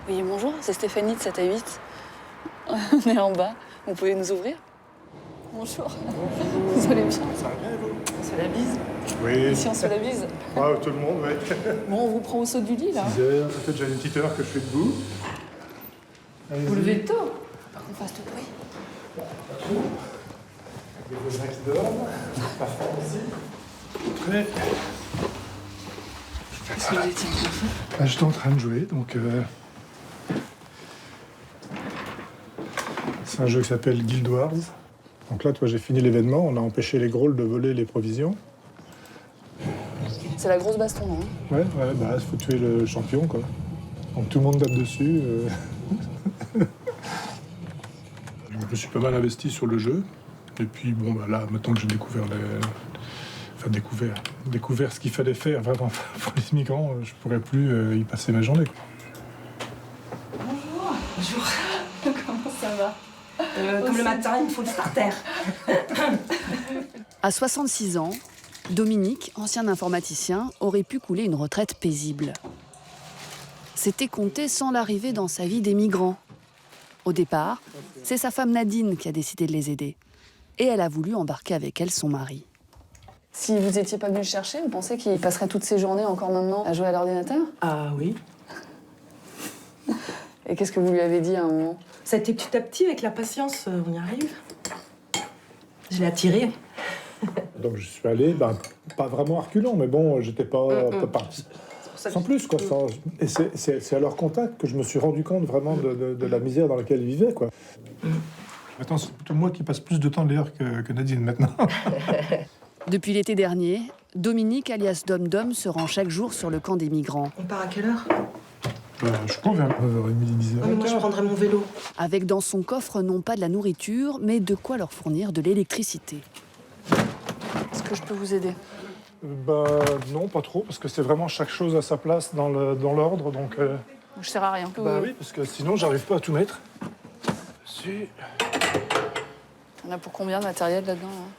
Oui, bonjour, c'est Stéphanie de 7 à 8. On est en bas. Vous pouvez nous ouvrir? Bonjour. Vous allez bien? Ça va bien, vous? C'est la bise. Oui. Ici, on se fait la bise. Ah, tout le monde, ouais. Bon, on vous prend au saut du lit, là. 6 heures, ça fait déjà une petite heure que je suis debout. Vous levez tôt. Par qu'on fasse tout bruit. Pas trop. Il y a des voisins qui dorment. Pas fort aussi. Prêt. Qu'est-ce que vous étiez en train de faire? Là, j'étais en train de jouer, donc... C'est un jeu qui s'appelle Guild Wars. Donc là, toi, j'ai fini l'événement. On a empêché les Grolls de voler les provisions. C'est la grosse baston, non? Ouais, bah, il faut tuer le champion, quoi. Donc tout le monde tape dessus. Je me suis pas mal investi sur le jeu. Et puis, bon, bah, là, maintenant que j'ai découvert découvert ce qu'il fallait faire vraiment pour les migrants, je pourrais plus y passer ma journée, quoi. Bonjour. Bonjour. Comment ça va? Comme le matin, il me faut le starter. À 66 ans, Dominique, ancien informaticien, aurait pu couler une retraite paisible. C'était compté sans l'arrivée dans sa vie des migrants. Au départ, c'est sa femme Nadine qui a décidé de les aider. Et elle a voulu embarquer avec elle son mari. Si vous n'étiez pas venu le chercher, vous pensez qu'il passerait toutes ses journées encore maintenant à jouer à l'ordinateur? Ah oui. Et qu'est-ce que vous lui avez dit à un moment? Ça a été petit à petit, avec la patience, on y arrive. Je l'ai attiré. Donc je suis allé, pas vraiment à reculons, mais bon, j'étais pas parti. Sans plus, quoi. Et c'est à leur contact que je me suis rendu compte vraiment de la misère dans laquelle ils vivaient, quoi. Maintenant, c'est plutôt moi qui passe plus de temps d'ailleurs que Nadine, maintenant. Depuis l'été dernier, Dominique, alias Dom Dom, se rend chaque jour sur le camp des migrants. On part à quelle heure? Je cours vers 9h30, 10h. Moi, je prendrai mon vélo. Avec dans son coffre non pas de la nourriture, mais de quoi leur fournir de l'électricité. Est-ce que je peux vous aider? Non, pas trop, parce que c'est vraiment chaque chose à sa place dans l'ordre, donc... Je sers à rien. Oui, parce que sinon, j'arrive pas à tout mettre. Dessus. On a pour combien de matériel là-dedans, hein?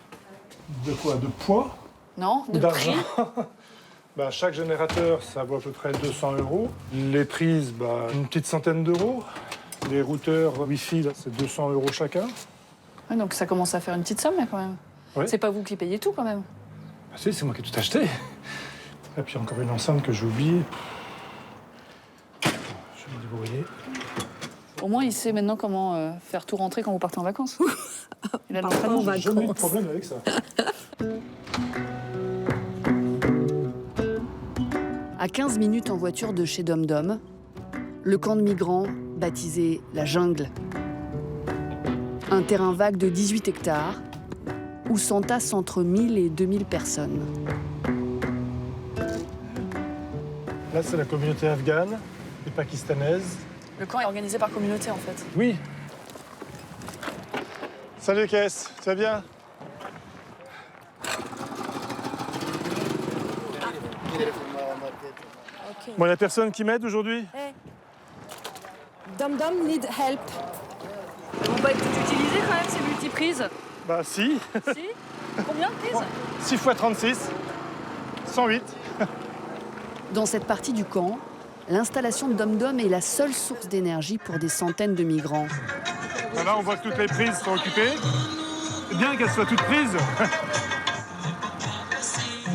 De quoi? De poids? Non, de prix. Chaque générateur, ça vaut à peu près 200 €. Les prises, une petite centaine d'euros. Les routeurs Wi-Fi, là, c'est 200 € chacun. Ouais, donc ça commence à faire une petite somme, là, quand même. Ouais. C'est pas vous qui payez tout, quand même. Si, c'est moi qui ai tout acheté. Et puis encore une enceinte que j'ai oubliée. Je vais me débrouiller. Au moins, il sait maintenant comment faire tout rentrer quand vous partez en vacances. Il a le Parfois, on va J'ai jamais eu de problème avec ça. À 15 minutes en voiture de chez Dom Dom, le camp de migrants, baptisé La Jungle. Un terrain vague de 18 hectares, où s'entassent entre 1000 et 2000 personnes. Là, c'est la communauté afghane et pakistanaise. Le camp est organisé par communauté, en fait. Oui. Salut, Kess. Tu vas bien? Bon, il n'y a personne qui m'aide aujourd'hui? Dom Dom need help. Vous pouvez peut-être utiliser quand même ces multiprises. Si. Si? Combien de prises? 6 x 36. 108. Dans cette partie du camp, l'installation de Dom Dom est la seule source d'énergie pour des centaines de migrants. Là, on voit que toutes les prises sont occupées. C'est bien qu'elles soient toutes prises.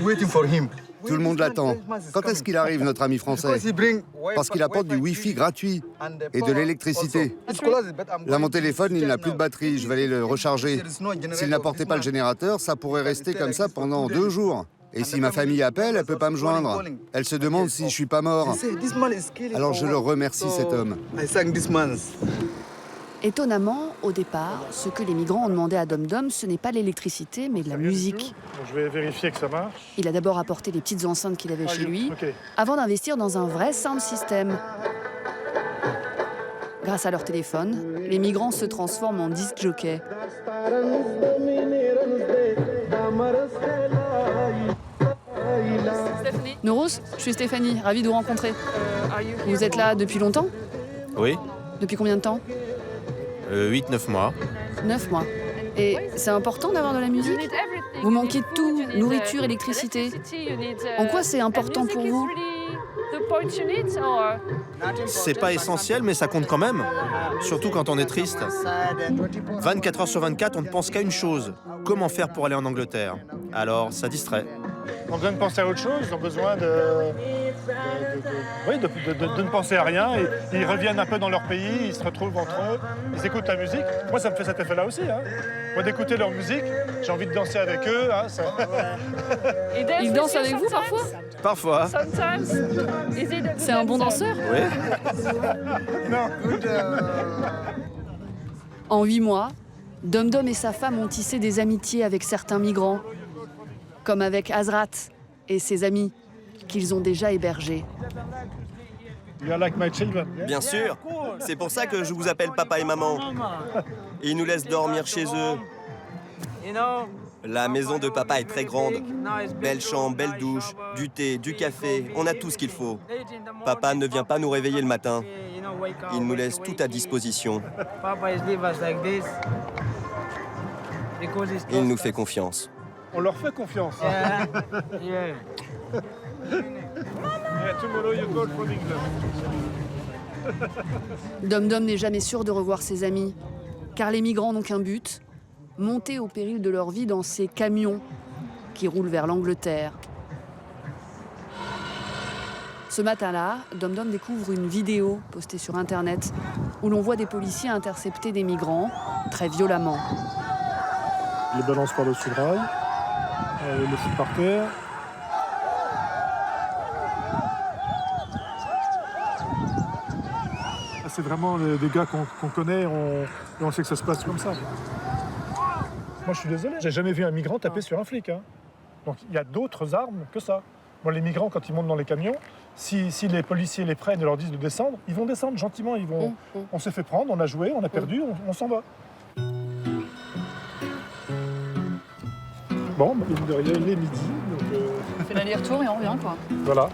Waiting for him. Tout le monde l'attend. Quand est-ce qu'il arrive, notre ami français? Parce qu'il apporte du Wi-Fi gratuit et de l'électricité. Là, mon téléphone, il n'a plus de batterie. Je vais aller le recharger. S'il n'apportait pas le générateur, ça pourrait rester comme ça pendant 2 jours. Et si ma famille appelle, elle peut pas me joindre. Elle se demande si je suis pas mort. Alors je le remercie, cet homme. Étonnamment, au départ, ce que les migrants ont demandé à Dom Dom, ce n'est pas l'électricité, mais de la musique. Je vais vérifier que ça marche. Il a d'abord apporté les petites enceintes qu'il avait chez lui, Ok. avant d'investir dans un vrai sound system. Grâce à leur téléphone, les migrants se transforment en disc jockey. Stéphanie. Nouros, je suis Stéphanie, ravie de vous rencontrer. Vous êtes là depuis longtemps? Oui, Depuis combien de temps? 8-9 mois. 9 mois. Et c'est important d'avoir de la musique? Vous manquez de tout, nourriture, électricité. En quoi c'est important pour vous? C'est pas essentiel, mais ça compte quand même. Surtout quand on est triste. 24 heures sur 24, on ne pense qu'à une chose. Comment faire pour aller en Angleterre? Alors, ça distrait. Ils ont besoin de penser à autre chose, ils ont besoin de ne penser à rien. Et ils reviennent un peu dans leur pays, ils se retrouvent entre eux, ils écoutent la musique. Moi, ça me fait cet effet-là aussi. Hein. Moi, d'écouter leur musique, j'ai envie de danser avec eux. Hein, ça... Ils dansent avec vous parfois? Parfois. C'est un bon danseur? Oui. En 8 mois, Dom Dom et sa femme ont tissé des amitiés avec certains migrants, comme avec Azrat et ses amis, qu'ils ont déjà hébergés. You are like my children. Bien sûr, c'est pour ça que je vous appelle papa et maman. Et ils nous laissent dormir chez eux. La maison de papa est très grande. Belle chambre, belle douche, du thé, du café, on a tout ce qu'il faut. Papa ne vient pas nous réveiller le matin. Il nous laisse tout à disposition. Il nous fait confiance. On leur fait confiance. Tomorrow you go from England. Dom Dom n'est jamais sûr de revoir ses amis, car les migrants n'ont qu'un but, monter au péril de leur vie dans ces camions qui roulent vers l'Angleterre. Ce matin-là, Dom Dom découvre une vidéo postée sur Internet où l'on voit des policiers intercepter des migrants très violemment. Les balance par-dessus le rail, les foutent par terre. C'est vraiment des gars qu'on connaît, et on sait que ça se passe comme ça. Moi, je suis désolé, j'ai jamais vu un migrant taper sur un flic. Hein. Donc, il y a d'autres armes que ça. Moi, les migrants, quand ils montent dans les camions, si les policiers les prennent et leur disent de descendre, ils vont descendre gentiment. On s'est fait prendre, on a joué, on a perdu, on s'en va. Bon, mine de rien, il est midi. Donc, On fait l'aller-retour et on revient, quoi. voilà.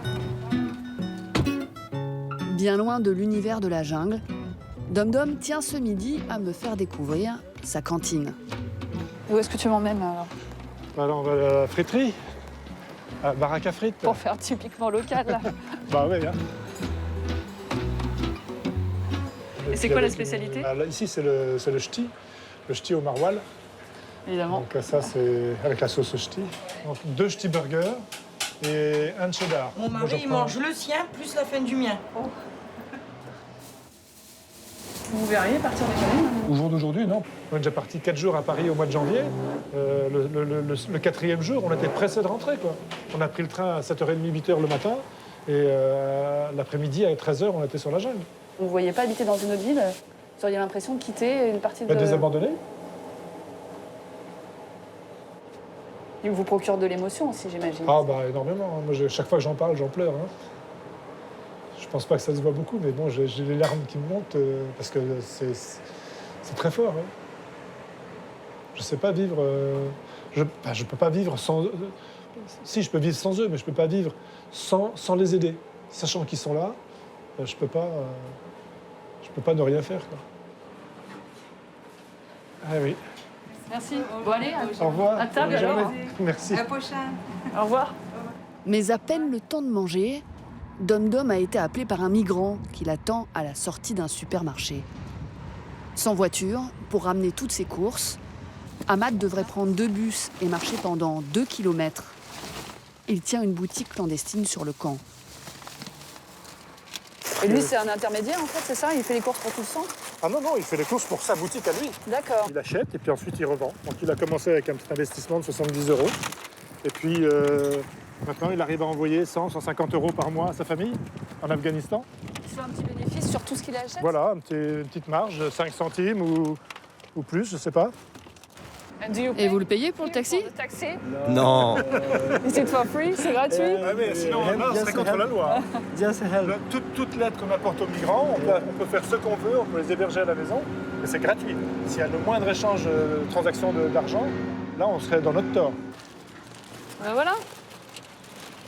Bien loin de l'univers de la jungle, Dom Dom tient ce midi à me faire découvrir sa cantine. Où est-ce que tu m'emmènes alors? Alors, on va à la friterie, à la baraque à frites. Pour faire typiquement local, là. Bah ouais, hein. Et c'est quoi la spécialité? Là, ici, c'est le ch'ti au maroilles. Évidemment. Donc ça, c'est avec la sauce ch'ti. Donc 2 ch'ti burgers et un cheddar. Mon mari, il mange le sien plus la fin du mien. Vous verriez partir déjeuner? Au jour d'aujourd'hui, non. On est déjà parti 4 jours à Paris au mois de janvier. Le 4e jour, on était pressés de rentrer, quoi. On a pris le train à 7h30, 8h le matin. Et l'après-midi, à 13h, on était sur la jungle. Vous ne voyez pas habiter dans une autre ville? Vous auriez l'impression de quitter une partie de... Des abandonnés. Il vous procure de l'émotion aussi, j'imagine. Ah bah énormément. Moi, chaque fois que j'en parle, j'en pleure. Hein. Je pense pas que ça se voit beaucoup, mais bon, j'ai les larmes qui me montent parce que c'est très fort. Hein. Je sais pas vivre. Je peux pas vivre sans. Si, je peux vivre sans eux, mais je peux pas vivre sans les aider. Sachant qu'ils sont là, je peux pas ne rien faire, quoi. Ah oui. Merci. Bon, allez, Au revoir. à table Bonne journée. alors. Merci. À la prochaine. Au revoir. Mais à peine le temps de manger, Dom Dom a été appelé par un migrant qui l'attend à la sortie d'un supermarché. Sans voiture, pour ramener toutes ses courses, Ahmad devrait prendre 2 bus et marcher pendant 2 kilomètres. Il tient une boutique clandestine sur le camp. Et lui, c'est un intermédiaire, en fait, c'est ça? Il fait les courses pour tout le centre? Ah non, il fait les courses pour sa boutique à lui. D'accord. Il achète et puis ensuite il revend. Donc il a commencé avec un petit investissement de 70 €. Et puis maintenant, il arrive à envoyer 100, 150 € par mois à sa famille en Afghanistan. Il fait un petit bénéfice sur tout ce qu'il achète? Voilà, une petite marge, 5 centimes ou plus, je sais pas. Et vous le payez pour le taxi? Non. Is it for free? C'est gratuit? Ah mais sinon, on serait contre la loi. Hein. Toute l'aide qu'on apporte aux migrants, on peut faire ce qu'on veut, on peut les héberger à la maison, mais c'est gratuit. S'il y a le moindre échange de transaction d'argent, là, on serait dans notre tort. Ben voilà.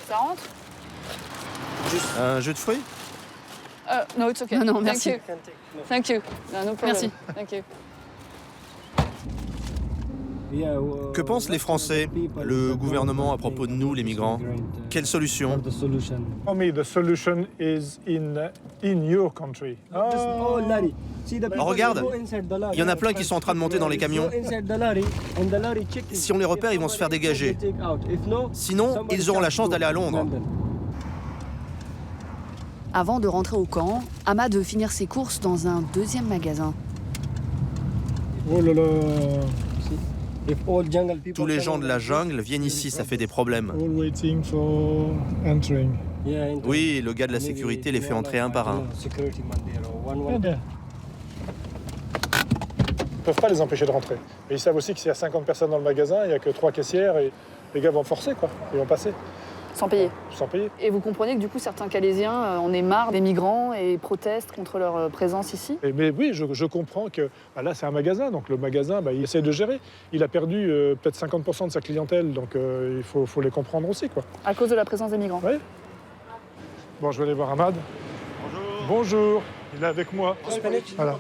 Ça rentre? Un jus de fruits? No, it's okay. Non, merci. Thank you. No problem. Merci. Thank you. Que pensent les Français, le gouvernement à propos de nous, les migrants? Quelle solution? For me, the solution is in your country. Oh, regarde, il y en a plein qui sont en train de monter dans les camions. Si on les repère, ils vont se faire dégager. Sinon, ils auront la chance d'aller à Londres. Avant de rentrer au camp, Ahmad veut finir ses courses dans un deuxième magasin. Oh là là. Tous les gens de la jungle viennent ici, ça fait des problèmes. All waiting for entering. Oui, le gars de la sécurité les fait entrer un par un. Ils ne peuvent pas les empêcher de rentrer. Mais ils savent aussi que s'il y a 50 personnes dans le magasin, il n'y a que 3 caissières et les gars vont forcer, quoi. Ils vont passer Sans payer. sans payer. Et vous comprenez que du coup, certains Calaisiens en aient marre des migrants et protestent contre leur présence ici? Mais oui, je comprends que là, c'est un magasin. Donc le magasin, il essaie de gérer. Il a perdu peut-être 50% de sa clientèle. Donc il faut les comprendre aussi, quoi. À cause de la présence des migrants? Oui. Bon, je vais aller voir Ahmad. Bonjour. Bonjour. Il est avec moi. Voilà.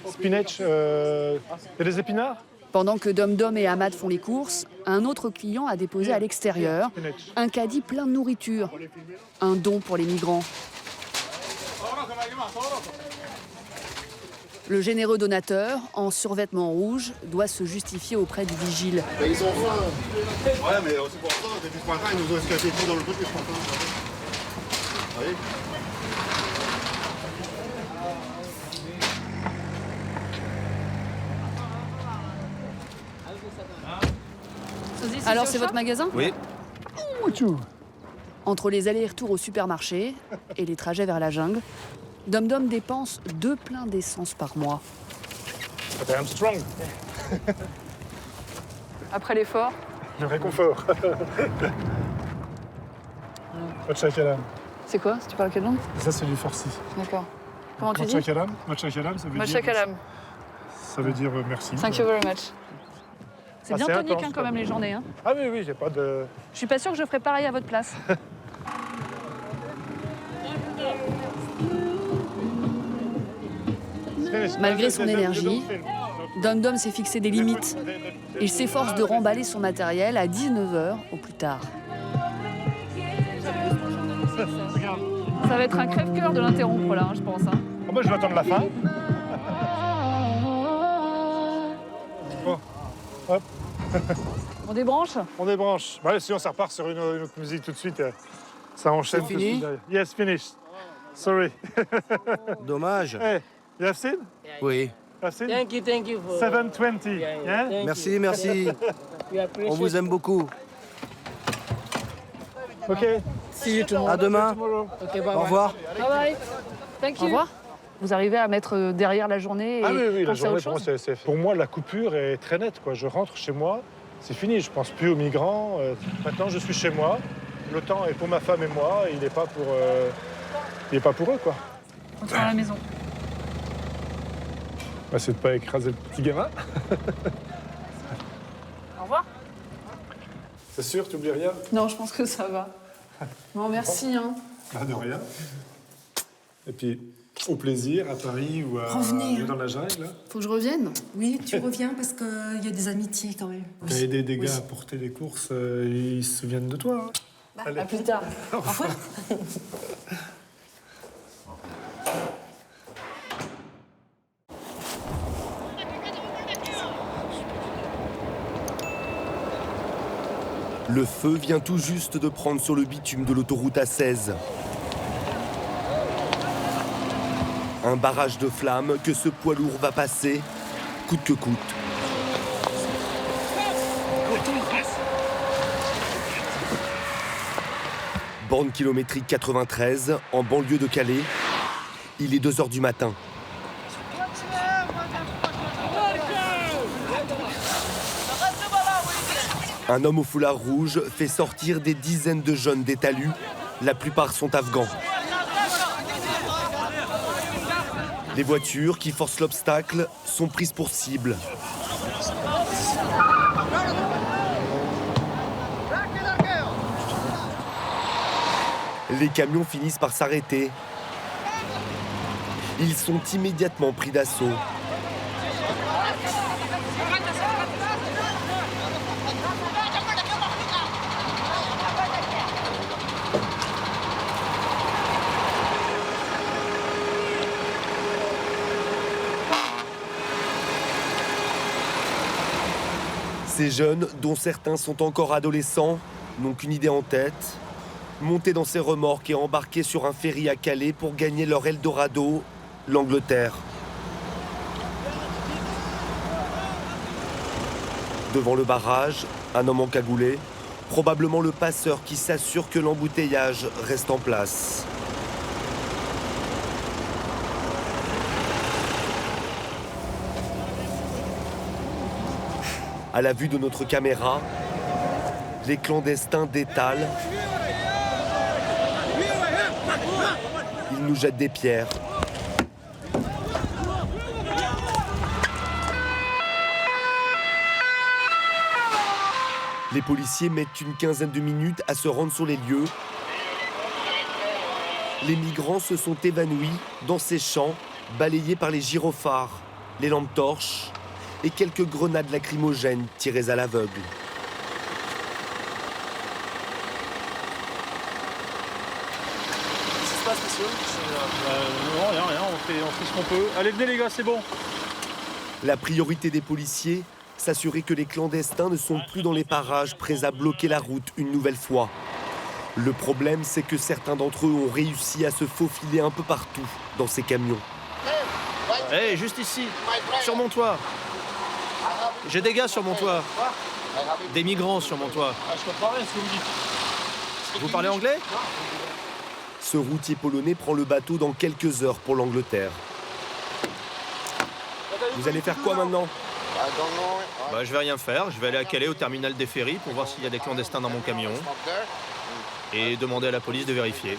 Spinach. Il y a des épinards? Pendant que Dom Dom et Ahmad font les courses, un autre client a déposé à l'extérieur un caddie plein de nourriture. Un don pour les migrants. Le généreux donateur, en survêtement rouge, doit se justifier auprès du vigile. Ils ont faim. Ouais, mais c'est pour ça, depuis ce matin, ils nous ont escassé tout dans le truc, ce matin. Vous voyez? Alors c'est votre magasin? Oui. Entre les allers-retours au supermarché et les trajets vers la jungle, Dom Dom dépense 2 pleins d'essence par mois. But I am strong. Après l'effort? Le réconfort. Machakalam. C'est quoi? Si tu parles quelle langue? Ça, c'est du farsi. D'accord. Comment tu dis? Machakalam, ça veut dire... Machakalam. Ça veut dire merci. Thank you very much. C'est bien c'est tonique intense, quand même les journées. Hein. Ah oui, j'ai pas de... Je suis pas sûre que je ferais pareil à votre place. Malgré son énergie, Dom Dom s'est fixé des limites. Il s'efforce de remballer son matériel à 19h au plus tard. Ça va être un crève-cœur de l'interrompre là, hein, je pense. Hein. Ah, moi, je vais attendre la fin. Bon, hop, On débranche? on débranche. Bah, sinon, ça repart sur une autre musique tout de suite. Ça enchaîne. C'est tout de fini? suite derrière. Yes, finished. Sorry. Dommage. Hey, you have seen? Oui. You have seen? Thank you for 720. Yeah? Merci, merci. we appreciate On vous aime beaucoup. OK. See you tomorrow. À demain. Okay, bye Au revoir. Bye bye. Thank you. Au revoir. Vous arrivez à mettre derrière la journée et Ah oui, la penser à journée, autre pour moi, chose? pour moi, la coupure est très nette, quoi. Je rentre chez moi, c'est fini. Je pense plus aux migrants. Maintenant, je suis chez moi. Le temps est pour ma femme et moi. Il n'est pas pour eux, quoi. On retourne à la maison. Bah, c'est de pas écraser le petit gamin. Au revoir. C'est sûr, tu n'oublies rien? Non, je pense que ça va. Bon, merci. Hein. Bah, de rien. Et puis, au plaisir, à Paris ou Revenez, dans la jungle. Là. Faut que je revienne? Oui, tu reviens parce qu'il y a des amitiés quand même. T'as aidé des gars à porter les courses, ils se souviennent de toi. Hein. Allez. À plus tard. Au revoir. Le feu vient tout juste de prendre sur le bitume de l'autoroute A16. Un barrage de flammes que ce poids lourd va passer, coûte que coûte. Borne kilométrique 93, en banlieue de Calais. Il est 2h du matin. Un homme au foulard rouge fait sortir des dizaines de jeunes des talus. La plupart sont afghans. Les voitures qui forcent l'obstacle sont prises pour cible. Les camions finissent par s'arrêter. Ils sont immédiatement pris d'assaut. Ces jeunes, dont certains sont encore adolescents, n'ont qu'une idée en tête, monter dans ces remorques et embarquer sur un ferry à Calais pour gagner leur Eldorado, l'Angleterre. Devant le barrage, un homme encagoulé, probablement le passeur qui s'assure que l'embouteillage reste en place. À la vue de notre caméra, les clandestins détalent. Ils nous jettent des pierres. Les policiers mettent une quinzaine de minutes à se rendre sur les lieux. Les migrants se sont évanouis dans ces champs, balayés par les gyrophares, les lampes torches et quelques grenades lacrymogènes tirées à l'aveugle. Qu'est-ce qui se passe, monsieur? Non, rien, on fait ce qu'on peut. Allez, venez les gars, c'est bon. La priorité des policiers, s'assurer que les clandestins ne sont plus dans les parages prêts à bloquer la route une nouvelle fois. Le problème, c'est que certains d'entre eux ont réussi à se faufiler un peu partout dans ces camions. Hé, juste ici, sur mon toit. J'ai des gars sur mon toit. Des migrants sur mon toit. Je comprends rien ce que vous dites. Vous parlez anglais? Ce routier polonais prend le bateau dans quelques heures pour l'Angleterre. Vous allez faire quoi maintenant? Bah, je vais rien faire. Je vais aller à Calais au terminal des ferries pour voir s'il y a des clandestins dans mon camion. Et demander à la police de vérifier.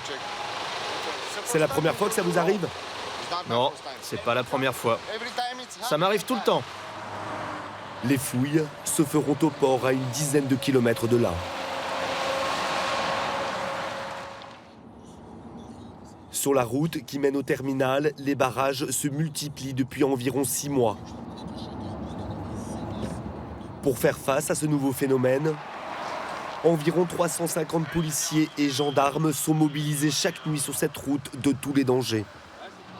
C'est la première fois que ça vous arrive? Non, c'est pas la première fois. Ça m'arrive tout le temps. Les fouilles se feront au port à une dizaine de kilomètres de là. Sur la route qui mène au terminal, les barrages se multiplient depuis environ 6 mois. Pour faire face à ce nouveau phénomène, environ 350 policiers et gendarmes sont mobilisés chaque nuit sur cette route de tous les dangers.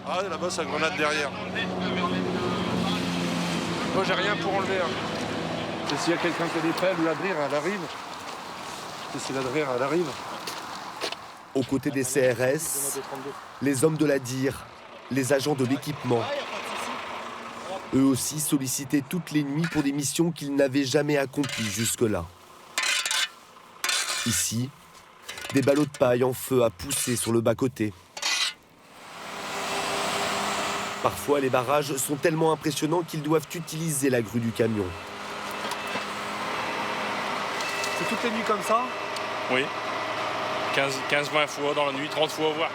Ah, là-bas, ça grenade derrière. Moi, j'ai rien pour enlever. Et s'il y a quelqu'un qui a des pelles ou la drire, elle arrive. Si la drire, elle arrive. Aux côtés des CRS, les hommes de la DIR, les agents de l'équipement. Eux aussi sollicités toutes les nuits pour des missions qu'ils n'avaient jamais accomplies jusque-là. Ici, des ballots de paille en feu à pousser sur le bas-côté. Parfois, les barrages sont tellement impressionnants qu'ils doivent utiliser la grue du camion. C'est toutes les nuits comme ça? Oui. 15-20 fois dans la nuit, 30 fois voire.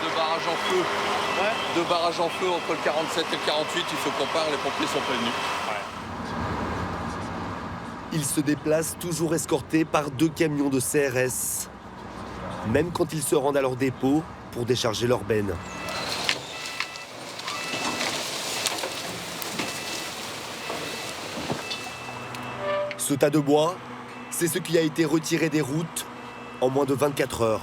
Deux barrages en feu. Ouais. Deux barrages en feu entre le 47 et le 48, il faut qu'on parle, les pompiers sont prévenus. Ils se déplacent toujours escortés par 2 camions de CRS, même quand ils se rendent à leur dépôt pour décharger leur benne. Ce tas de bois, c'est ce qui a été retiré des routes en moins de 24 heures.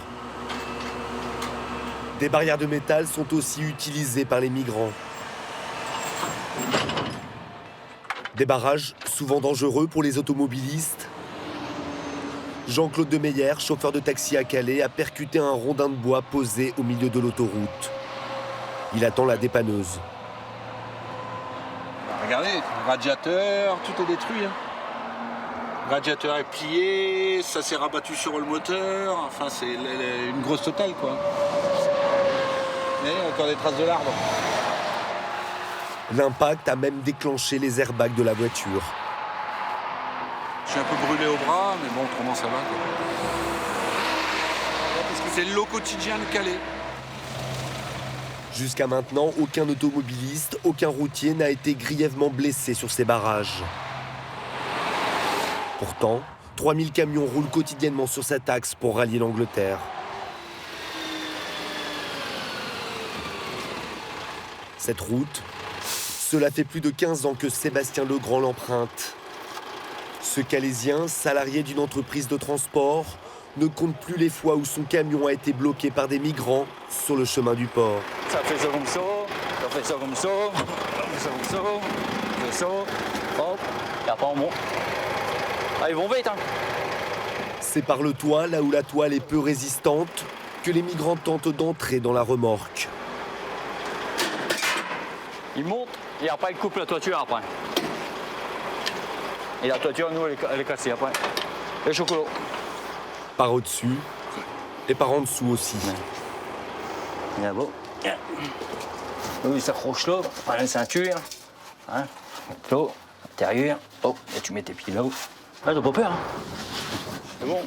Des barrières de métal sont aussi utilisées par les migrants. Des barrages souvent dangereux pour les automobilistes. Jean-Claude Demeyer, chauffeur de taxi à Calais, a percuté un rondin de bois posé au milieu de l'autoroute. Il attend la dépanneuse. Regardez, le radiateur, tout est détruit. Le radiateur est plié, ça s'est rabattu sur le moteur, enfin c'est une grosse totale quoi. Et encore des traces de l'arbre. L'impact a même déclenché les airbags de la voiture. Je suis un peu brûlé au bras, mais bon, autrement ça va quoi. Parce que c'est le lot quotidien de Calais. Jusqu'à maintenant, aucun automobiliste, aucun routier n'a été grièvement blessé sur ces barrages. Pourtant, 3000 camions roulent quotidiennement sur cet axe pour rallier l'Angleterre. Cette route, cela fait plus de 15 ans que Sébastien Legrand l'emprunte. Ce Calaisien, salarié d'une entreprise de transport, ne compte plus les fois où son camion a été bloqué par des migrants sur le chemin du port. Ça fait ça comme ça, ça fait ça comme ça, ça fait ça comme ça, ça fait ça, hop, Et après on monte. Ah, ils vont vite, hein. C'est par le toit, là où la toile est peu résistante, que les migrants tentent d'entrer dans la remorque. Ils montent et après ils coupent la toiture après. Et la toiture, nous, elle est cassée après. Et chocolat. Par au-dessus et par en dessous aussi. Et là-bas. Eux, ils s'accrochent là, par une ceinture. Hein. Là, intérieur. Oh, et tu mets tes pieds là-haut. Ah, t'as pas peur, hein. C'est bon.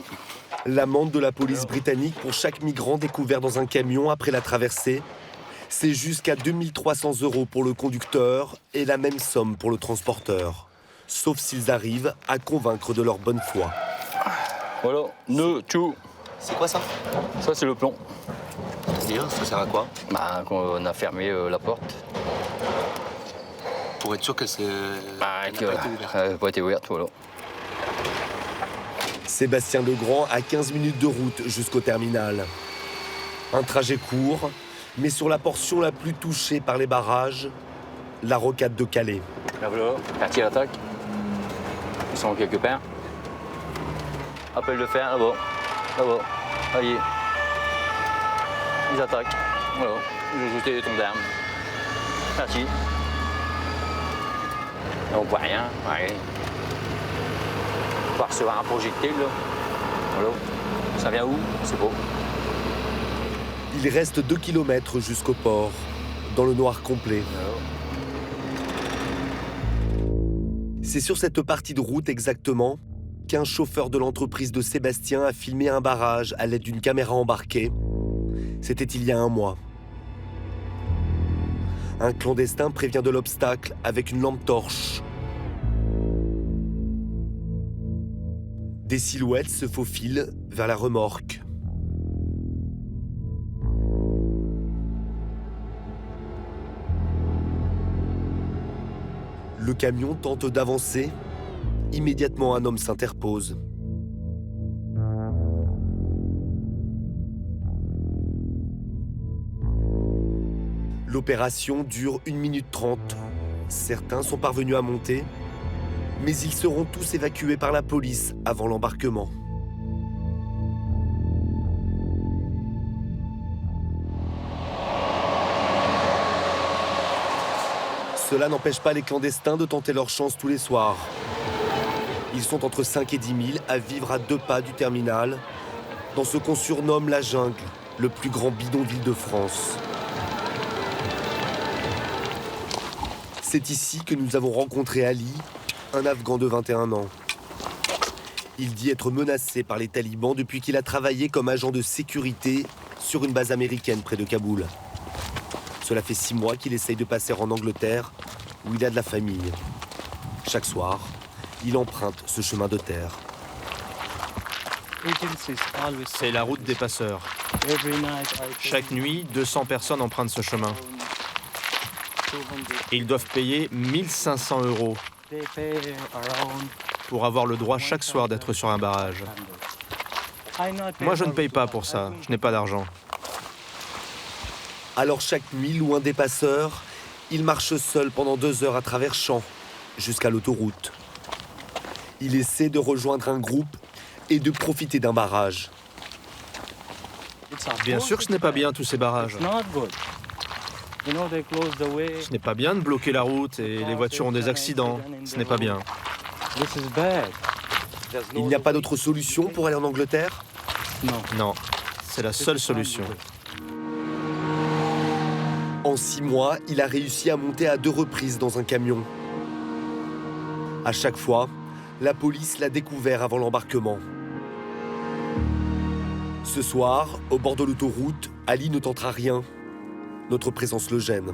L'amende de la police britannique pour chaque migrant découvert dans un camion après la traversée, c'est jusqu'à 2300 € pour le conducteur et la même somme pour le transporteur. Sauf s'ils arrivent à convaincre de leur bonne foi. Voilà, nœud, tout. C'est quoi ça? Ça, c'est le plomb. Dire, ça sert à quoi? Bah, on a fermé la porte. Pour être sûr qu'elle n'a pas été ouverte. Elle n'a pas été ouverte, voilà. Sébastien Legrand a 15 minutes de route jusqu'au terminal. Un trajet court, mais sur la portion la plus touchée par les barrages, la rocade de Calais. Là, voilà, quartier d'attaque. Ils sont quelque part. Appel de fer, là-bas. Là-bas. Allez. Ils attaquent. Voilà. Ils ont jeté des tombes d'armes. Merci. Et on voit rien. Ouais. On va recevoir un projectile, là. Voilà. Ça vient où? C'est beau. Il reste 2 km jusqu'au port, dans le noir complet. C'est sur cette partie de route exactement qu'un chauffeur de l'entreprise de Sébastien a filmé un barrage à l'aide d'une caméra embarquée. C'était il y a un mois. Un clandestin prévient de l'obstacle avec une lampe torche. Des silhouettes se faufilent vers la remorque. Le camion tente d'avancer. Immédiatement, un homme s'interpose. L'opération dure 1 minute 30. Certains sont parvenus à monter, mais ils seront tous évacués par la police avant l'embarquement. Cela n'empêche pas les clandestins de tenter leur chance tous les soirs. Ils sont entre 5 et 10 000 à vivre à 2 pas du terminal, dans ce qu'on surnomme la jungle, le plus grand bidonville de France. C'est ici que nous avons rencontré Ali, un Afghan de 21 ans. Il dit être menacé par les talibans depuis qu'il a travaillé comme agent de sécurité sur une base américaine près de Kaboul. Cela fait 6 mois qu'il essaye de passer en Angleterre, où il a de la famille. Chaque soir, il emprunte ce chemin de terre. C'est la route des passeurs. Chaque nuit, 200 personnes empruntent ce chemin. Et ils doivent payer 1 500 € pour avoir le droit chaque soir d'être sur un barrage. Moi, je ne paye pas pour ça. Je n'ai pas d'argent. Alors chaque nuit, loin des passeurs, il marche seul pendant 2 heures à travers champs, jusqu'à l'autoroute. Il essaie de rejoindre un groupe et de profiter d'un barrage. Bien sûr que ce n'est pas bien, tous ces barrages. Ce n'est pas bien de bloquer la route et les voitures ont des accidents. Ce n'est pas bien. Il n'y a pas d'autre solution pour aller en Angleterre? Non, c'est la seule solution. En 6 mois, il a réussi à monter à 2 reprises dans un camion. À chaque fois, la police l'a découvert avant l'embarquement. Ce soir, au bord de l'autoroute, Ali ne tentera rien. Notre présence le gêne.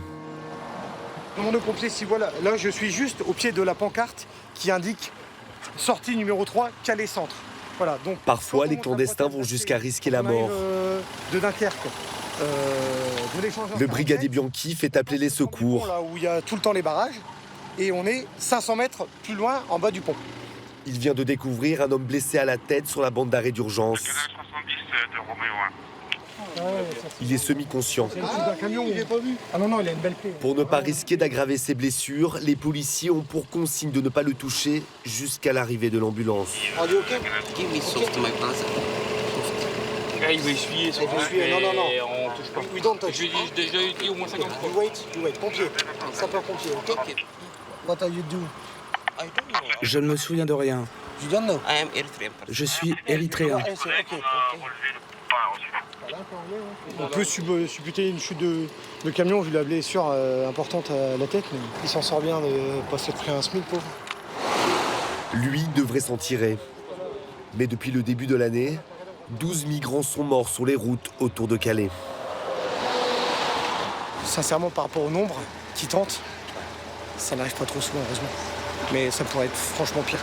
Demande aux pompiers si voilà, là je suis juste au pied de la pancarte qui indique sortie numéro 3, Calais Centre. Voilà, donc parfois, les clandestins vont jusqu'à risquer la mort. De Dunkerque. Le brigadier Bianchi fait appeler les secours. Là où il y a tout le temps les barrages, et on est 500 mètres plus loin, en bas du pont. Il vient de découvrir un homme blessé à la tête sur la bande d'arrêt d'urgence. Il est semi-conscient. Un camion, il est pas vu. Ah non, il a une belle plaie. Pour ne pas risquer d'aggraver ses blessures, les policiers ont pour consigne de ne pas le toucher jusqu'à l'arrivée de l'ambulance. Il veut essuyer son Non. on touche pas. We don't touch. Je lui ai déjà dit au moins 50 fois. You wait. Pompier. Sapeur-pompier, ok? What are you doing? Je ne me souviens de rien. You don't know? Je suis érythréen. On peut supputer une chute de camion vu la blessure importante à la tête, mais il s'en sort bien de pas s'être pris un SMIC, pauvre. Lui devrait s'en tirer. Mais depuis le début de l'année, 12 migrants sont morts sur les routes autour de Calais. Sincèrement, par rapport au nombre qui tentent, ça n'arrive pas trop souvent, heureusement. Mais ça pourrait être franchement pire.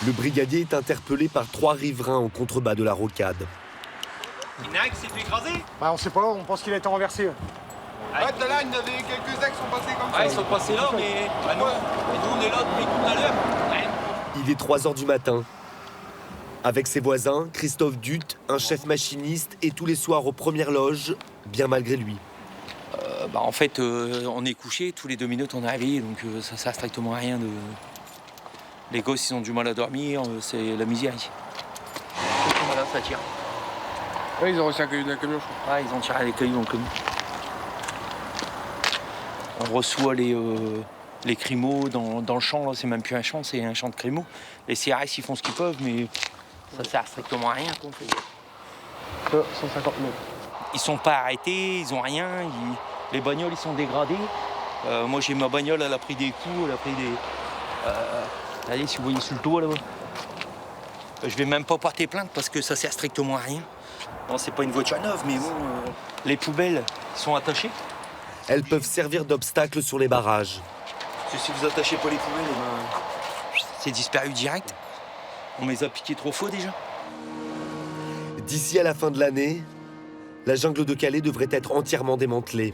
Le brigadier est interpellé par 3 riverains en contrebas de la rocade. Il y en a un qui s'est fait écraser? Bah, on sait pas, on pense qu'il a été renversé. Ouais, tout à l'heure, il y en avait quelques-uns qui sont passés comme ça. Ah, ils sont passés là, mais bah non. Et nous, on est là depuis tout à l'heure. Il est 3 heures du matin. Avec ses voisins, Christophe Dutte, un chef machiniste, et tous les soirs aux premières loges, bien malgré lui. En fait, on est couché, tous les 2 minutes on est réveillé, donc ça sert strictement à rien de... Les gosses, ils ont du mal à dormir, c'est la misère ici. Voilà, ça tire. Ouais, ils ont reçu un caillou d'un camion, je crois. Ouais, ils ont tiré les cailloux dans le camion. On reçoit les crimos dans le champ, là, c'est même plus un champ, c'est un champ de crimos. Les CRS, ils font ce qu'ils peuvent, mais ça sert strictement à rien. Quoi. 150 000. Ils sont pas arrêtés, ils ont rien, les bagnoles, ils sont dégradées. Moi, j'ai ma bagnole, elle a pris des coups, elle a pris des... Allez, si vous voyez sur le toit, là-bas. Je vais même pas porter plainte parce que ça sert strictement à rien. Non, c'est pas une voiture neuve, mais bon, les poubelles sont attachées. Elles peuvent servir d'obstacle sur les barrages. Parce que si vous attachez pas les poubelles, c'est disparu direct. On les a piqués trop faux déjà. D'ici à la fin de l'année, la jungle de Calais devrait être entièrement démantelée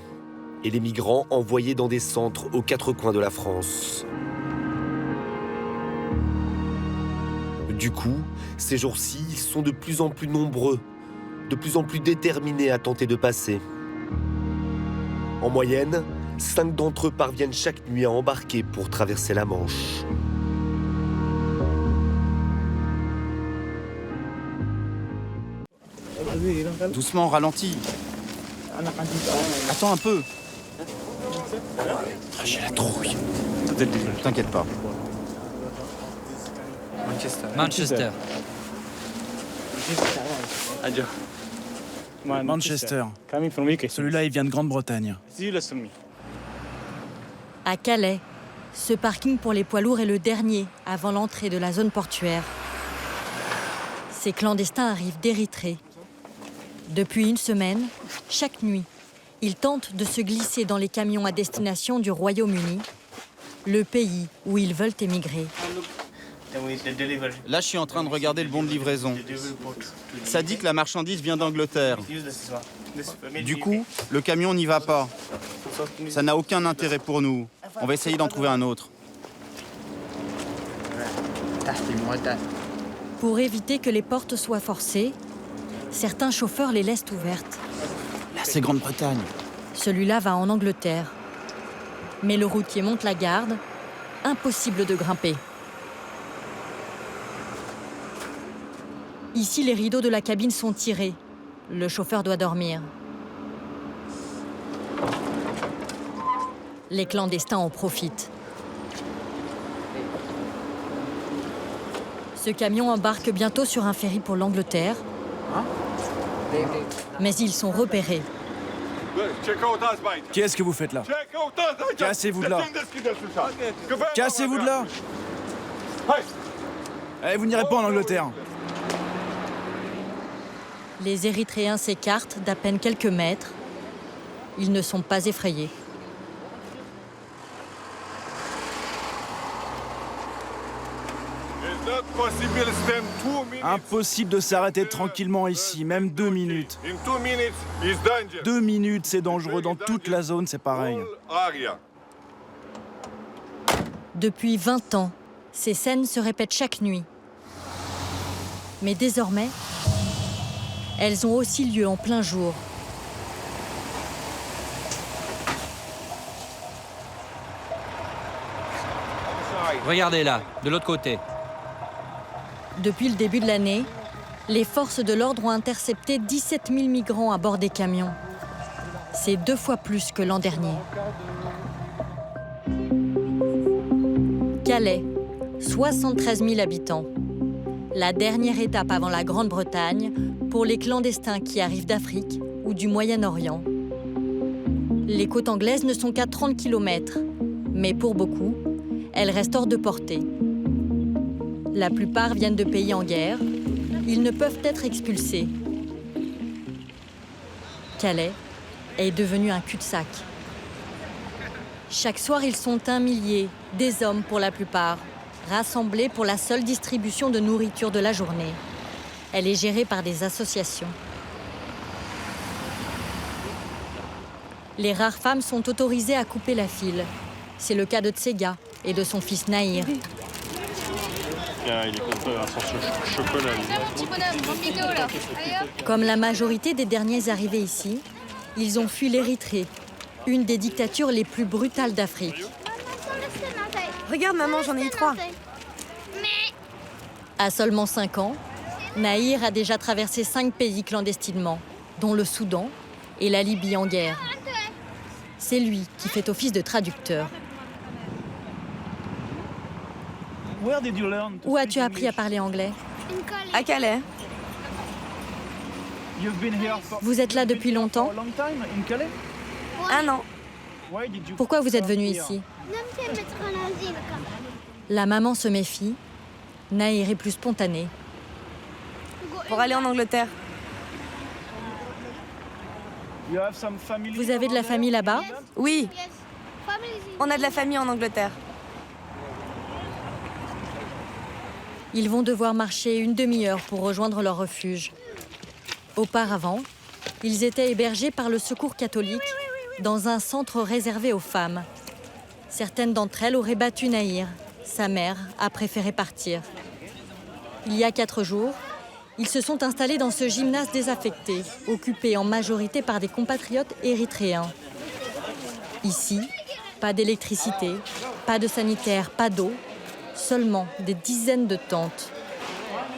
et les migrants envoyés dans des centres aux 4 coins de la France. Du coup, ces jours-ci, ils sont de plus en plus nombreux, de plus en plus déterminés à tenter de passer. En moyenne, 5 d'entre eux parviennent chaque nuit à embarquer pour traverser la Manche. Doucement, ralentis. Attends un peu. J'ai la trouille. T'inquiète pas. Manchester. Manchester. Celui-là, il vient de Grande-Bretagne. À Calais, ce parking pour les poids lourds est le dernier avant l'entrée de la zone portuaire. Ces clandestins arrivent d'Érythrée. Depuis une semaine, chaque nuit, ils tentent de se glisser dans les camions à destination du Royaume-Uni, le pays où ils veulent émigrer. Là, je suis en train de regarder le bon de livraison. Ça dit que la marchandise vient d'Angleterre. Du coup, le camion n'y va pas. Ça n'a aucun intérêt pour nous. On va essayer d'en trouver un autre. Pour éviter que les portes soient forcées, certains chauffeurs les laissent ouvertes. Là, c'est Grande-Bretagne. Celui-là va en Angleterre. Mais le routier monte la garde. Impossible de grimper. Ici, les rideaux de la cabine sont tirés. Le chauffeur doit dormir. Les clandestins en profitent. Ce camion embarque bientôt sur un ferry pour l'Angleterre. Mais ils sont repérés. Qu'est-ce que vous faites là? Cassez-vous de là. Cassez-vous de là. Eh, vous n'irez pas en Angleterre. Les Érythréens s'écartent d'à peine quelques mètres. Ils ne sont pas effrayés. Impossible de s'arrêter tranquillement ici, même 2 minutes. 2 minutes, c'est dangereux. Dans toute la zone, c'est pareil. Depuis 20 ans, ces scènes se répètent chaque nuit. Mais désormais, elles ont aussi lieu en plein jour. Regardez là, de l'autre côté. Depuis le début de l'année, les forces de l'ordre ont intercepté 17 000 migrants à bord des camions. C'est 2 fois plus que l'an dernier. Calais, 73 000 habitants. La dernière étape avant la Grande-Bretagne pour les clandestins qui arrivent d'Afrique ou du Moyen-Orient. Les côtes anglaises ne sont qu'à 30 km, mais pour beaucoup, elles restent hors de portée. La plupart viennent de pays en guerre. Ils ne peuvent être expulsés. Calais est devenu un cul-de-sac. Chaque soir, ils sont 1 millier, des hommes pour la plupart, rassemblés pour la seule distribution de nourriture de la journée. Elle est gérée par des associations. Les rares femmes sont autorisées à couper la file. C'est le cas de Tsega et de son fils Nahir. Il est content à son chocolat. Comme la majorité des derniers arrivés ici, ils ont fui l'Érythrée, une des dictatures les plus brutales d'Afrique. Regarde maman, j'en ai eu 3. À seulement 5 ans, Nahir a déjà traversé 5 pays clandestinement, dont le Soudan et la Libye en guerre. C'est lui qui fait office de traducteur. Où as-tu appris à parler anglais? À Calais. Vous êtes là depuis longtemps? 1 an. Pourquoi vous êtes venu ici? La maman se méfie. Nahir est plus spontané. Pour aller en Angleterre. Vous avez de la famille là-bas? Oui. On a de la famille en Angleterre. Ils vont devoir marcher une demi-heure pour rejoindre leur refuge. Auparavant, ils étaient hébergés par le Secours catholique dans un centre réservé aux femmes. Certaines d'entre elles auraient battu Nahir. Sa mère a préféré partir. Il y a 4 jours, ils se sont installés dans ce gymnase désaffecté, occupé en majorité par des compatriotes érythréens. Ici, pas d'électricité, pas de sanitaire, pas d'eau, seulement des dizaines de tentes.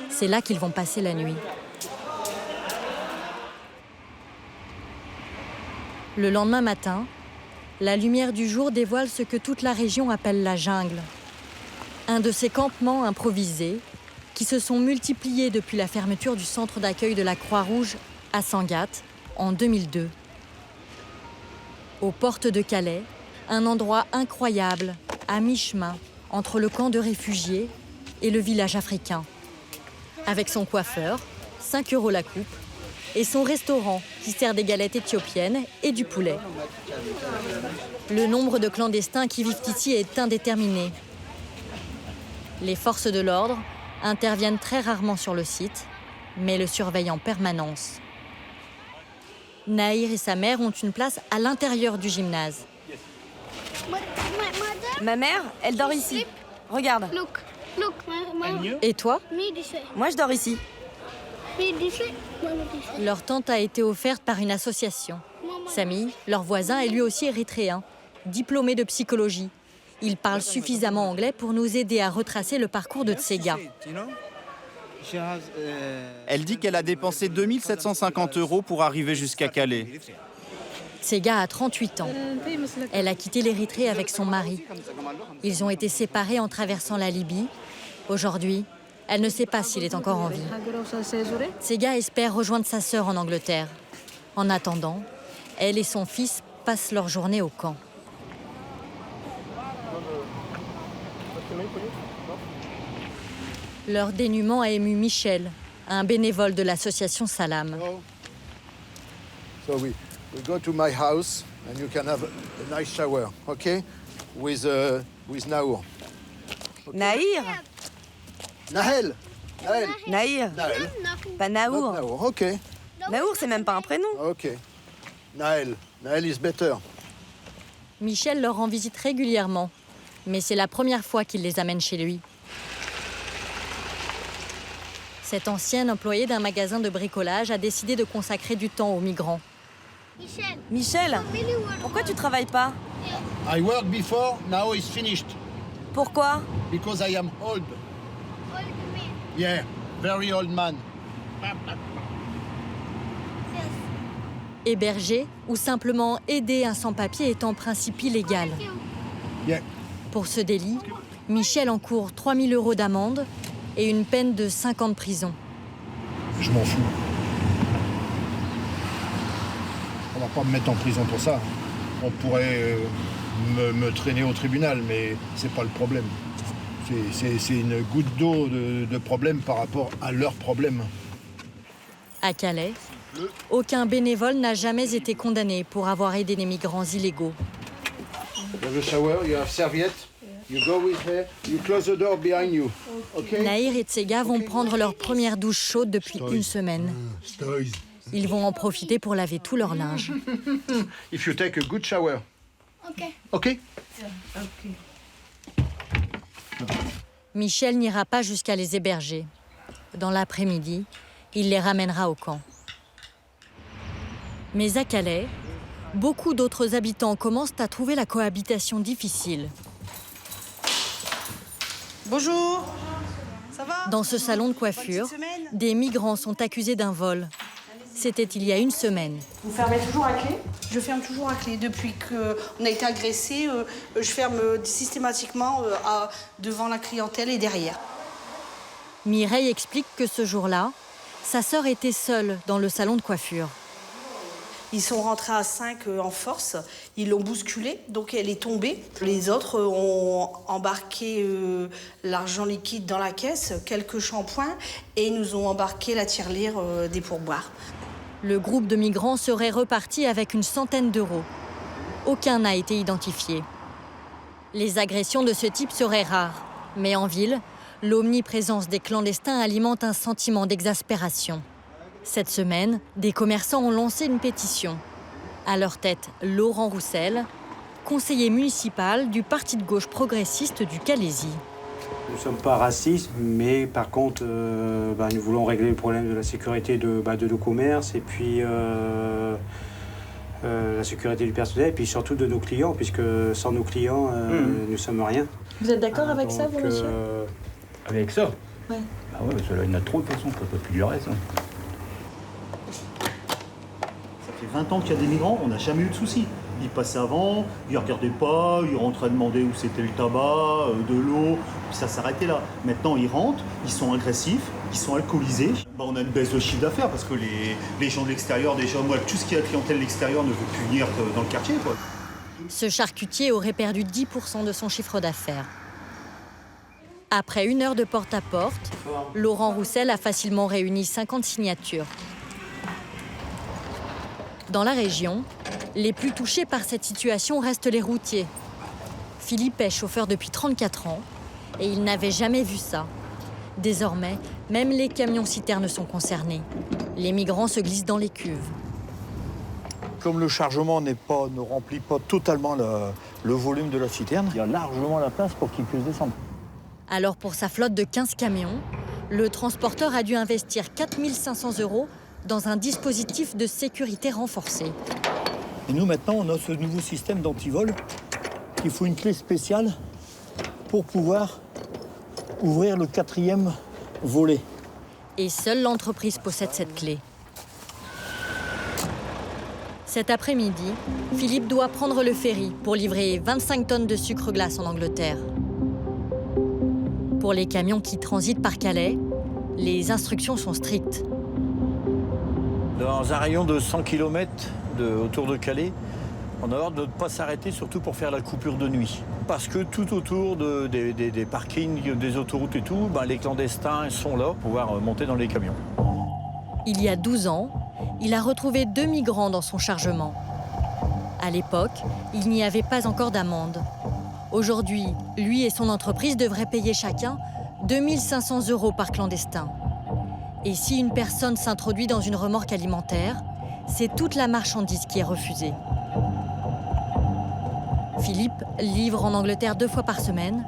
C'est là qu'ils vont passer la nuit. Le lendemain matin, la lumière du jour dévoile ce que toute la région appelle la jungle. Un de ces campements improvisés qui se sont multipliés depuis la fermeture du centre d'accueil de la Croix-Rouge à Sangatte en 2002. Aux portes de Calais, un endroit incroyable, à mi-chemin, entre le camp de réfugiés et le village africain. Avec son coiffeur, 5 € la coupe, et son restaurant qui sert des galettes éthiopiennes et du poulet. Le nombre de clandestins qui vivent ici est indéterminé. Les forces de l'ordre interviennent très rarement sur le site, mais le surveillent en permanence. Nahir et sa mère ont une place à l'intérieur du gymnase. Ma mère, elle dort ici. Regarde. Et toi? Moi, je dors ici. Leur tente a été offerte par une association. Samy, leur voisin, est lui aussi érythréen, diplômé de psychologie. Il parle suffisamment anglais pour nous aider à retracer le parcours de Tsega. Elle dit qu'elle a dépensé 2 750 € pour arriver jusqu'à Calais. Tsega a 38 ans. Elle a quitté l'Érythrée avec son mari. Ils ont été séparés en traversant la Libye. Aujourd'hui, elle ne sait pas s'il est encore en vie. Tsega espère rejoindre sa sœur en Angleterre. En attendant, elle et son fils passent leur journée au camp. Leur dénuement a ému Michel, un bénévole de l'association Salam. So we go to my house and you can have a nice shower, okay? With Naour. Okay. Nahir? Nahel. Nahir. Nahel. Pas Naour. Naour, ok. Naour, c'est même pas un prénom. Ok. Nahel. Nahel is better. Michel leur rend visite régulièrement, mais c'est la première fois qu'il les amène chez lui. Cette ancienne employée d'un magasin de bricolage a décidé de consacrer du temps aux migrants. Michel, pourquoi tu travailles pas? I worked before, now it's finished. Pourquoi? Because I am old. Yeah, very old man. Héberger ou simplement aider un sans-papier est en principe illégal. Yeah. Pour ce délit, Michel encourt 3 000 € d'amende et une peine de 5 ans de prison. Je m'en fous. On va pas me mettre en prison pour ça. On pourrait me traîner au tribunal, mais c'est pas le problème. C'est une goutte d'eau de problème par rapport à leurs problèmes. À Calais, aucun bénévole n'a jamais été condamné pour avoir aidé des migrants illégaux. You have a shower, you have serviette, you go with her, you close the door behind you. Okay? Nahir et Tsega vont prendre leur première douche chaude depuis une semaine. Ils vont en profiter pour laver tout leur linge. If you take a good shower. Okay? Michel n'ira pas jusqu'à les héberger. Dans l'après-midi, il les ramènera au camp. Mais à Calais, beaucoup d'autres habitants commencent à trouver la cohabitation difficile. Bonjour. Ça va? Dans ce salon de coiffure, des migrants sont accusés d'un vol. C'était il y a une semaine. Vous fermez toujours à clé? Je ferme toujours à clé. Depuis qu'on a été agressé, je ferme systématiquement devant la clientèle et derrière. Mireille explique que ce jour-là, sa sœur était seule dans le salon de coiffure. Ils sont rentrés à 5 en force, ils l'ont bousculée, donc elle est tombée. Les autres ont embarqué l'argent liquide dans la caisse, quelques shampoings, et nous ont embarqué la tirelire des pourboires. Le groupe de migrants serait reparti avec une centaine d'euros. Aucun n'a été identifié. Les agressions de ce type seraient rares, mais en ville, l'omniprésence des clandestins alimente un sentiment d'exaspération. Cette semaine, des commerçants ont lancé une pétition. À leur tête, Laurent Roussel, conseiller municipal du parti de gauche progressiste du Calaisis. Nous ne sommes pas racistes, mais par contre, nous voulons régler le problème de la sécurité de nos commerces et puis la sécurité du personnel et puis surtout de nos clients, puisque sans nos clients, nous ne sommes rien. Vous êtes d'accord avec ça, vous, monsieur? Avec ça? Ouais. Ah ouais, parce que là, il y en a trop de toute façon, on ne peut plus du reste. Hein. Ça fait 20 ans qu'il y a des migrants, on n'a jamais eu de soucis. Ils passaient avant, ils ne regardaient pas, ils rentraient demander où c'était le tabac, de l'eau, puis ça s'arrêtait là. Maintenant, ils rentrent, ils sont agressifs, ils sont alcoolisés. On a une baisse de chiffre d'affaires parce que les gens de l'extérieur, déjà, moi, tout ce qui est la clientèle de l'extérieur ne veut plus venir dans le quartier, quoi. Ce charcutier aurait perdu 10% de son chiffre d'affaires. Après 1 heure de porte-à-porte, Laurent Roussel a facilement réuni 50 signatures. Dans la région, les plus touchés par cette situation restent les routiers. Philippe est chauffeur depuis 34 ans et il n'avait jamais vu ça. Désormais, même les camions-citernes sont concernés. Les migrants se glissent dans les cuves. Comme le chargement ne remplit pas totalement le volume de la citerne, il y a largement la place pour qu'ils puissent descendre. Alors pour sa flotte de 15 camions, le transporteur a dû investir 4 500 € dans un dispositif de sécurité renforcé. Et nous, maintenant, on a ce nouveau système d'antivol. Il faut une clé spéciale pour pouvoir ouvrir le 4e volet. Et seule l'entreprise possède cette clé. Cet après-midi, Philippe doit prendre le ferry pour livrer 25 tonnes de sucre glace en Angleterre. Pour les camions qui transitent par Calais, les instructions sont strictes. Dans un rayon de 100 km autour de Calais, on a l'ordre de ne pas s'arrêter, surtout pour faire la coupure de nuit. Parce que tout autour des parkings, des autoroutes et tout, les clandestins sont là pour pouvoir monter dans les camions. Il y a 12 ans, il a retrouvé 2 migrants dans son chargement. À l'époque, il n'y avait pas encore d'amende. Aujourd'hui, lui et son entreprise devraient payer chacun 2 500 € par clandestin. Et si une personne s'introduit dans une remorque alimentaire, c'est toute la marchandise qui est refusée. Philippe livre en Angleterre 2 fois par semaine.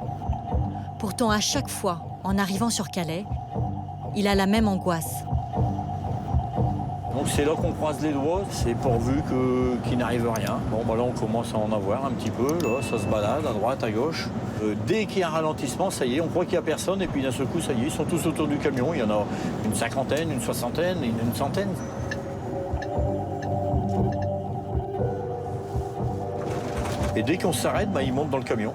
Pourtant, à chaque fois, en arrivant sur Calais, il a la même angoisse. Donc c'est là qu'on croise les doigts, c'est pourvu qu'il n'arrive rien. Bon, bah là on commence à en avoir un petit peu, là, ça se balade à droite, à gauche. Dès qu'il y a un ralentissement, ça y est, on croit qu'il n'y a personne, et puis d'un seul coup, ça y est, ils sont tous autour du camion. Il y en a une cinquantaine, une soixantaine, une centaine. Et dès qu'on s'arrête, bah, ils montent dans le camion.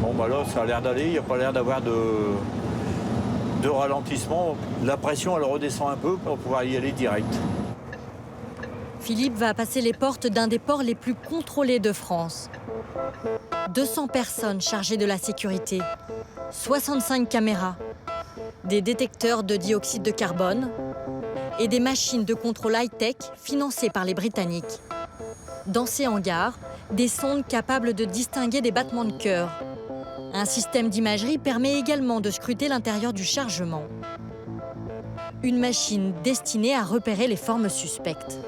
Bon, bah là, ça a l'air d'aller, il n'y a pas l'air d'avoir de ralentissement. La pression, elle redescend un peu pour pouvoir y aller direct. Philippe va passer les portes d'un des ports les plus contrôlés de France. 200 personnes chargées de la sécurité, 65 caméras, des détecteurs de dioxyde de carbone et des machines de contrôle high-tech financées par les Britanniques. Dans ces hangars, des sondes capables de distinguer des battements de cœur. Un système d'imagerie permet également de scruter l'intérieur du chargement. Une machine destinée à repérer les formes suspectes.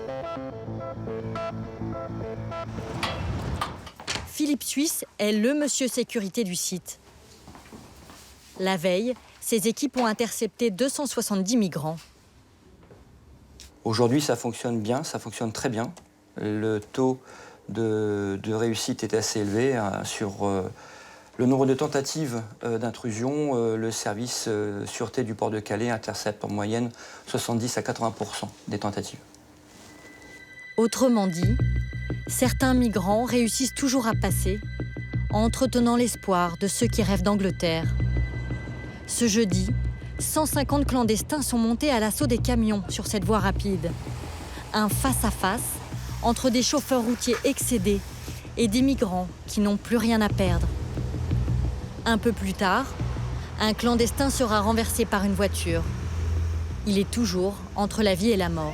Philippe Suisse est le monsieur sécurité du site. La veille, ses équipes ont intercepté 270 migrants. Aujourd'hui, ça fonctionne bien, ça fonctionne très bien. Le taux de réussite est assez élevé. Sur le nombre de tentatives d'intrusion, le service sûreté du port de Calais intercepte en moyenne 70 à 80% des tentatives. Autrement dit, certains migrants réussissent toujours à passer, en entretenant l'espoir de ceux qui rêvent d'Angleterre. Ce jeudi, 150 clandestins sont montés à l'assaut des camions sur cette voie rapide. Un face-à-face entre des chauffeurs routiers excédés et des migrants qui n'ont plus rien à perdre. Un peu plus tard, un clandestin sera renversé par une voiture. Il est toujours entre la vie et la mort.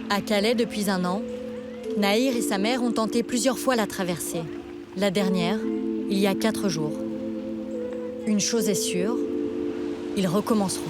À Calais, depuis un an, Nahir et sa mère ont tenté plusieurs fois la traversée. La dernière, il y a 4 jours. Une chose est sûre, ils recommenceront.